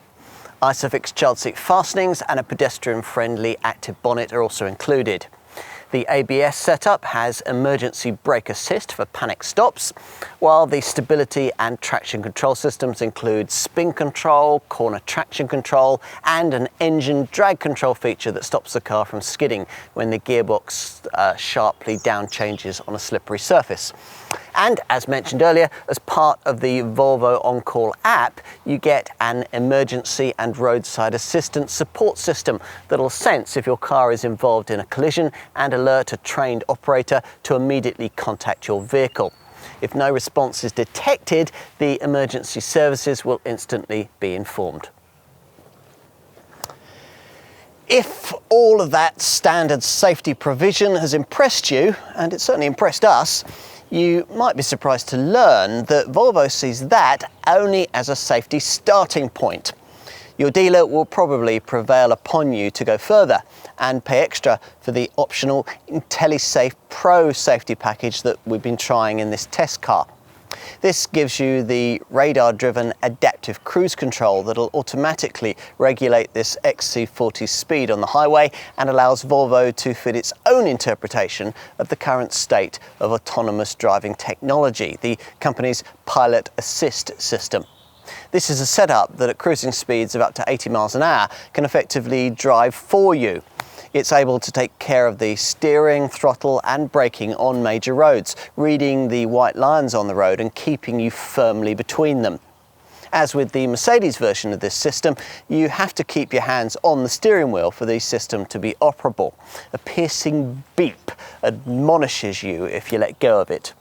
Isofix child seat fastenings and a pedestrian-friendly active bonnet are also included. The ABS setup has emergency brake assist for panic stops, while the stability and traction control systems include spin control, corner traction control, and an engine drag control feature that stops the car from skidding when the gearbox sharply down changes on a slippery surface. And as mentioned earlier, as part of the Volvo On-Call app, you get an emergency and roadside assistance support system that'll sense if your car is involved in a collision and alert a trained operator to immediately contact your vehicle. If no response is detected, the emergency services will instantly be informed. If all of that standard safety provision has impressed you, and it certainly impressed us, you might be surprised to learn that Volvo sees that only as a safety starting point. Your dealer will probably prevail upon you to go further and pay extra for the optional IntelliSafe Pro safety package that we've been trying in this test car. This gives you the radar-driven adaptive cruise control that'll automatically regulate this XC40's speed on the highway and allows Volvo to fit its own interpretation of the current state of autonomous driving technology, the company's pilot assist system. This is a setup that at cruising speeds of up to 80 miles an hour can effectively drive for you. It's able to take care of the steering, throttle and braking on major roads, reading the white lines on the road and keeping you firmly between them. As with the Mercedes version of this system, you have to keep your hands on the steering wheel for the system to be operable. A piercing beep admonishes you if you let go of it.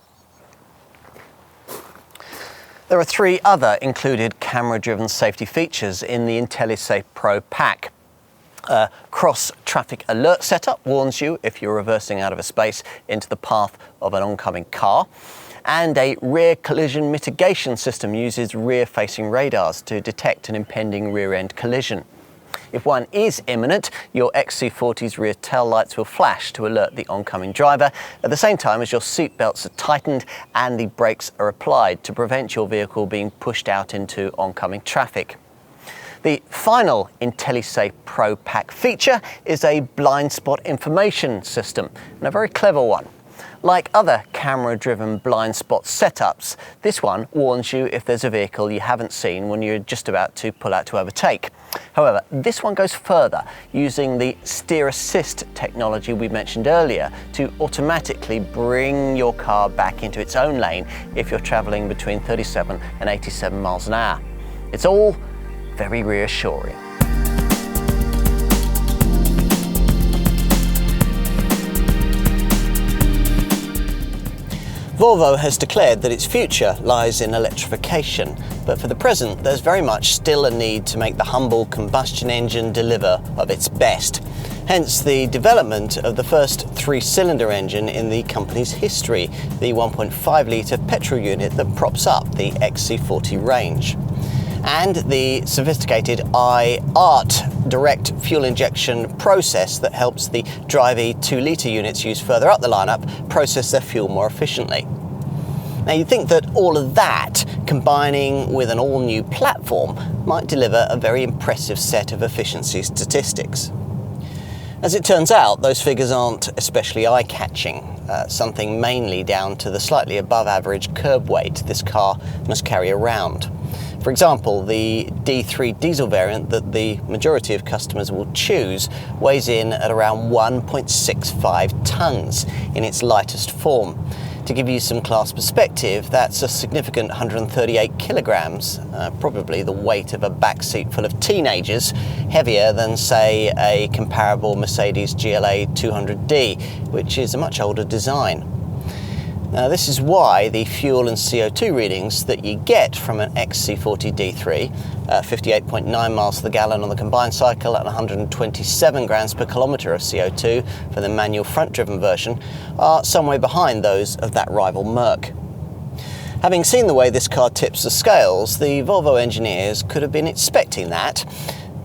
There are 3 other included camera-driven safety features in the IntelliSafe Pro pack. A cross-traffic alert setup warns you if you're reversing out of a space into the path of an oncoming car. And a rear collision mitigation system uses rear-facing radars to detect an impending rear-end collision. If one is imminent, your XC40's rear tail lights will flash to alert the oncoming driver at the same time as your seat belts are tightened and the brakes are applied to prevent your vehicle being pushed out into oncoming traffic. The final IntelliSafe Pro Pack feature is a blind spot information system, and a very clever one. Like other camera-driven blind spot setups, this one warns you if there's a vehicle you haven't seen when you're just about to pull out to overtake. However, this one goes further, using the steer assist technology we mentioned earlier to automatically bring your car back into its own lane if you're traveling between 37 and 87 miles an hour. It's all very reassuring. Volvo has declared that its future lies in electrification, but for the present there's very much still a need to make the humble combustion engine deliver of its best. Hence the development of the first 3-cylinder engine in the company's history, the 1.5 litre petrol unit that props up the XC40 range. And the sophisticated IART direct fuel injection process that helps the Drive-E 2-litre units used further up the lineup process their fuel more efficiently. Now you'd think that all of that, combining with an all-new platform, might deliver a very impressive set of efficiency statistics. As it turns out, those figures aren't especially eye-catching, something mainly down to the slightly above average curb weight this car must carry around. For example, the D3 diesel variant that the majority of customers will choose weighs in at around 1.65 tonnes in its lightest form. To give you some class perspective, that's a significant 138 kilograms, probably the weight of a backseat full of teenagers, heavier than, say, a comparable Mercedes GLA 200D, which is a much older design. Now, this is why the fuel and CO2 readings that you get from an XC40 D3, 58.9 miles to the gallon on the combined cycle and 127 grams per kilometre of CO2 for the manual front-driven version, are some way behind those of that rival Merc. Having seen the way this car tips the scales, the Volvo engineers could have been expecting that.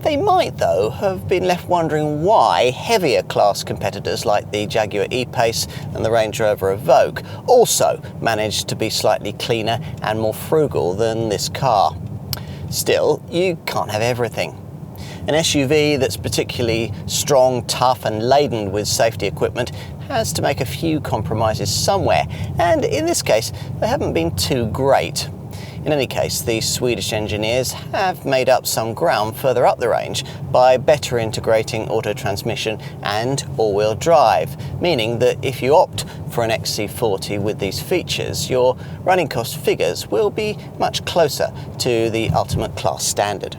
They might, though, have been left wondering why heavier class competitors like the Jaguar E-Pace and the Range Rover Evoque also managed to be slightly cleaner and more frugal than this car. Still, you can't have everything. An SUV that's particularly strong, tough and laden with safety equipment has to make a few compromises somewhere, and in this case they haven't been too great. In any case, the Swedish engineers have made up some ground further up the range by better integrating auto transmission and all-wheel drive, meaning that if you opt for an XC40 with these features, your running cost figures will be much closer to the ultimate class standard.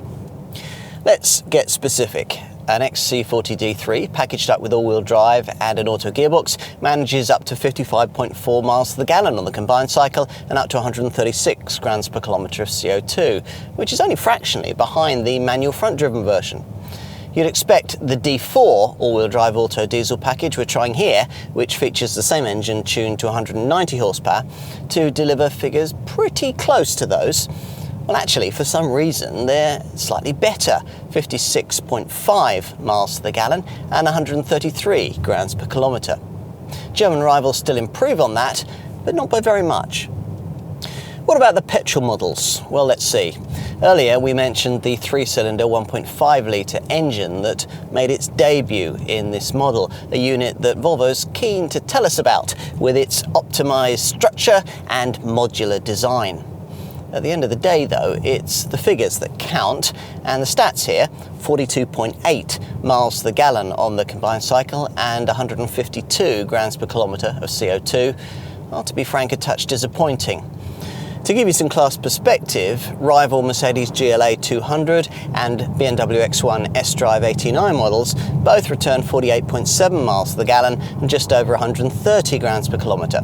Let's get specific. An XC40 D3 packaged up with all-wheel drive and an auto gearbox manages up to 55.4 miles to the gallon on the combined cycle and up to 136 grams per kilometre of CO2, which is only fractionally behind the manual front-driven version. You'd expect the D4 all-wheel drive auto diesel package we're trying here, which features the same engine tuned to 190 horsepower, to deliver figures pretty close to those. Well, actually, for some reason, they're slightly better, 56.5 miles to the gallon and 133 grams per kilometre. German rivals still improve on that, but not by very much. What about the petrol models? Well, let's see. Earlier we mentioned the 3-cylinder 1.5 litre engine that made its debut in this model, a unit that Volvo's keen to tell us about with its optimised structure and modular design. At the end of the day, though, it's the figures that count, and the stats here, 42.8 miles to the gallon on the combined cycle and 152 grams per kilometre of CO2, are, to be frank, a touch disappointing. To give you some class perspective, rival Mercedes GLA 200 and BMW X1 S-Drive 89 models both return 48.7 miles to the gallon and just over 130 grams per kilometre.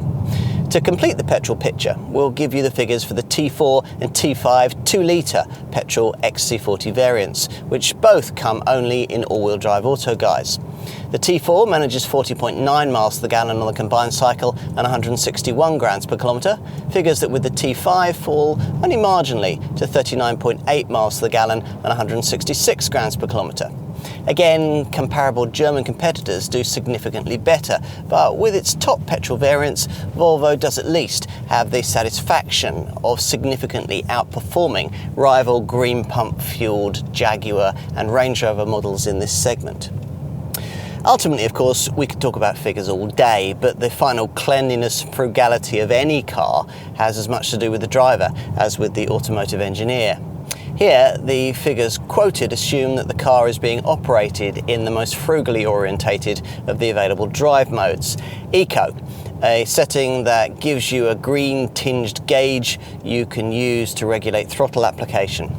To complete the petrol picture, we'll give you the figures for the T4 and T5 2-litre petrol XC40 variants, which both come only in all-wheel drive auto guise. The T4 manages 40.9 miles to the gallon on the combined cycle and 161 grams per kilometre, figures that with the T5 fall only marginally to 39.8 miles to the gallon and 166 grams per kilometre. Again, comparable German competitors do significantly better, but with its top petrol variants, Volvo does at least have the satisfaction of significantly outperforming rival green pump-fueled Jaguar and Range Rover models in this segment. Ultimately, of course, we could talk about figures all day, but the final cleanliness and frugality of any car has as much to do with the driver as with the automotive engineer. Here, the figures quoted assume that the car is being operated in the most frugally orientated of the available drive modes. Eco, a setting that gives you a green-tinged gauge you can use to regulate throttle application.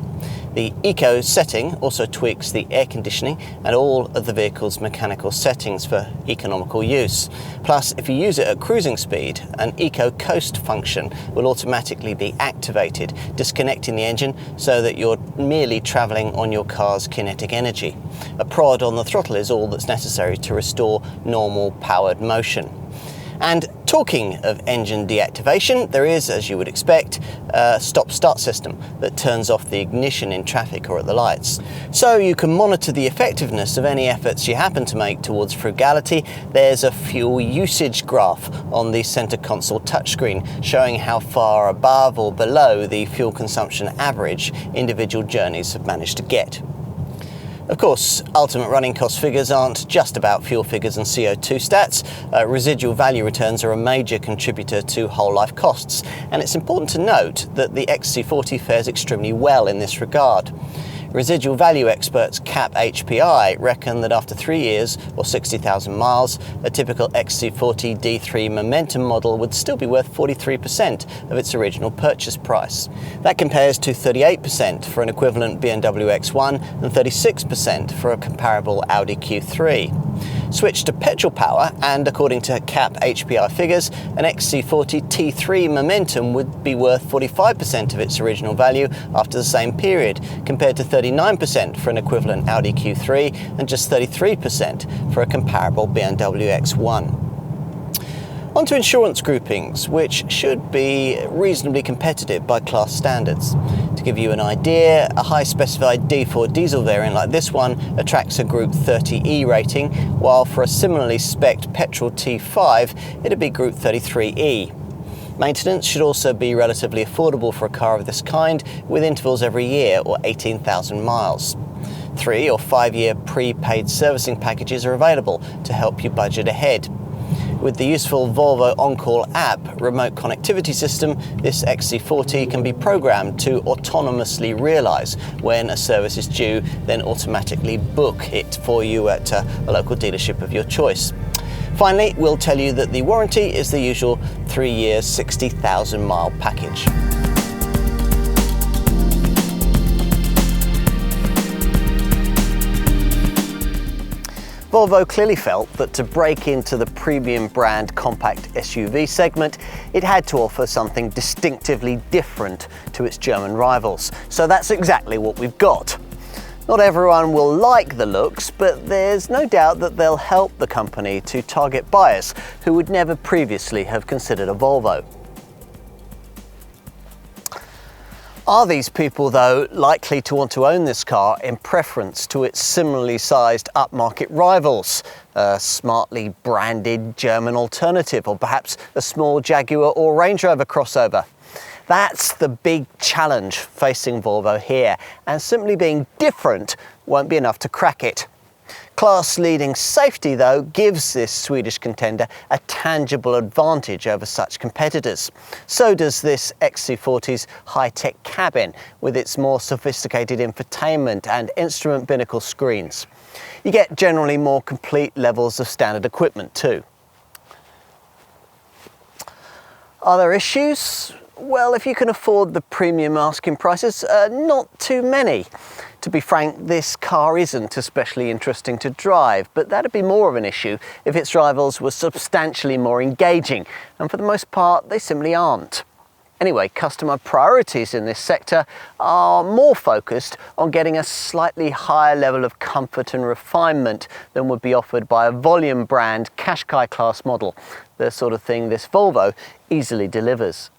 The Eco setting also tweaks the air conditioning and all of the vehicle's mechanical settings for economical use. Plus, if you use it at cruising speed, an Eco Coast function will automatically be activated, disconnecting the engine so that you're merely travelling on your car's kinetic energy. A prod on the throttle is all that's necessary to restore normal powered motion. And talking of engine deactivation, there is, as you would expect, a stop-start system that turns off the ignition in traffic or at the lights. So you can monitor the effectiveness of any efforts you happen to make towards frugality. There's a fuel usage graph on the center console touchscreen showing how far above or below the fuel consumption average individual journeys have managed to get. Of course, ultimate running cost figures aren't just about fuel figures and CO2 stats. Residual value returns are a major contributor to whole life costs, and it's important to note that the XC40 fares extremely well in this regard. Residual value experts CAP HPI reckon that after 3 years or 60,000 miles, a typical XC40 D3 Momentum model would still be worth 43% of its original purchase price. That compares to 38% for an equivalent BMW X1 and 36% for a comparable Audi Q3. Switch to petrol power, and according to CAP HPI figures, an XC40 T3 Momentum would be worth 45% of its original value after the same period, compared to 39% for an equivalent Audi Q3 and just 33% for a comparable BMW X1. On to insurance groupings, which should be reasonably competitive by class standards. To give you an idea, a high specified D4 diesel variant like this one attracts a Group 30E rating, while for a similarly spec'd petrol T5 it'd be Group 33E. Maintenance should also be relatively affordable for a car of this kind, with intervals every year or 18,000 miles. 3 or 5 year prepaid servicing packages are available to help you budget ahead. With the useful Volvo OnCall app remote connectivity system, this XC40 can be programmed to autonomously realise when a service is due, then automatically book it for you at a local dealership of your choice. Finally, we'll tell you that the warranty is the usual 3-year, 60,000 mile package. Volvo clearly felt that to break into the premium brand compact SUV segment, it had to offer something distinctively different to its German rivals. So that's exactly what we've got. Not everyone will like the looks, but there's no doubt that they'll help the company to target buyers who would never previously have considered a Volvo. Are these people, though, likely to want to own this car in preference to its similarly sized upmarket rivals, a smartly branded German alternative, or perhaps a small Jaguar or Range Rover crossover? That's the big challenge facing Volvo here, and simply being different won't be enough to crack it. Class-leading safety, though, gives this Swedish contender a tangible advantage over such competitors. So does this XC40's high-tech cabin, with its more sophisticated infotainment and instrument binnacle screens. You get generally more complete levels of standard equipment too. Are there issues? Well, if you can afford the premium asking prices, not too many. To be frank, this car isn't especially interesting to drive, but that'd be more of an issue if its rivals were substantially more engaging, and for the most part, they simply aren't. Anyway, customer priorities in this sector are more focused on getting a slightly higher level of comfort and refinement than would be offered by a volume brand Qashqai class model, the sort of thing this Volvo easily delivers.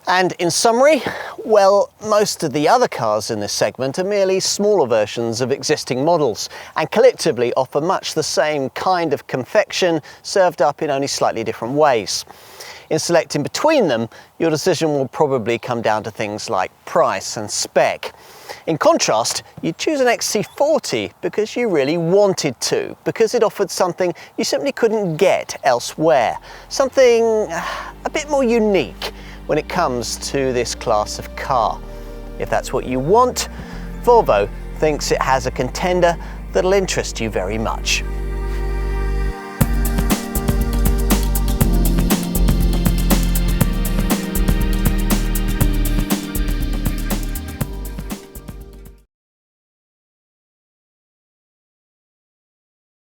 And in summary, well, most of the other cars in this segment are merely smaller versions of existing models, and collectively offer much the same kind of confection, served up in only slightly different ways. In selecting between them, your decision will probably come down to things like price and spec. In contrast, you choose an XC40 because you really wanted to, because it offered something you simply couldn't get elsewhere, something a bit more unique when it comes to this class of car. If that's what you want, Volvo thinks it has a contender that'll interest you very much.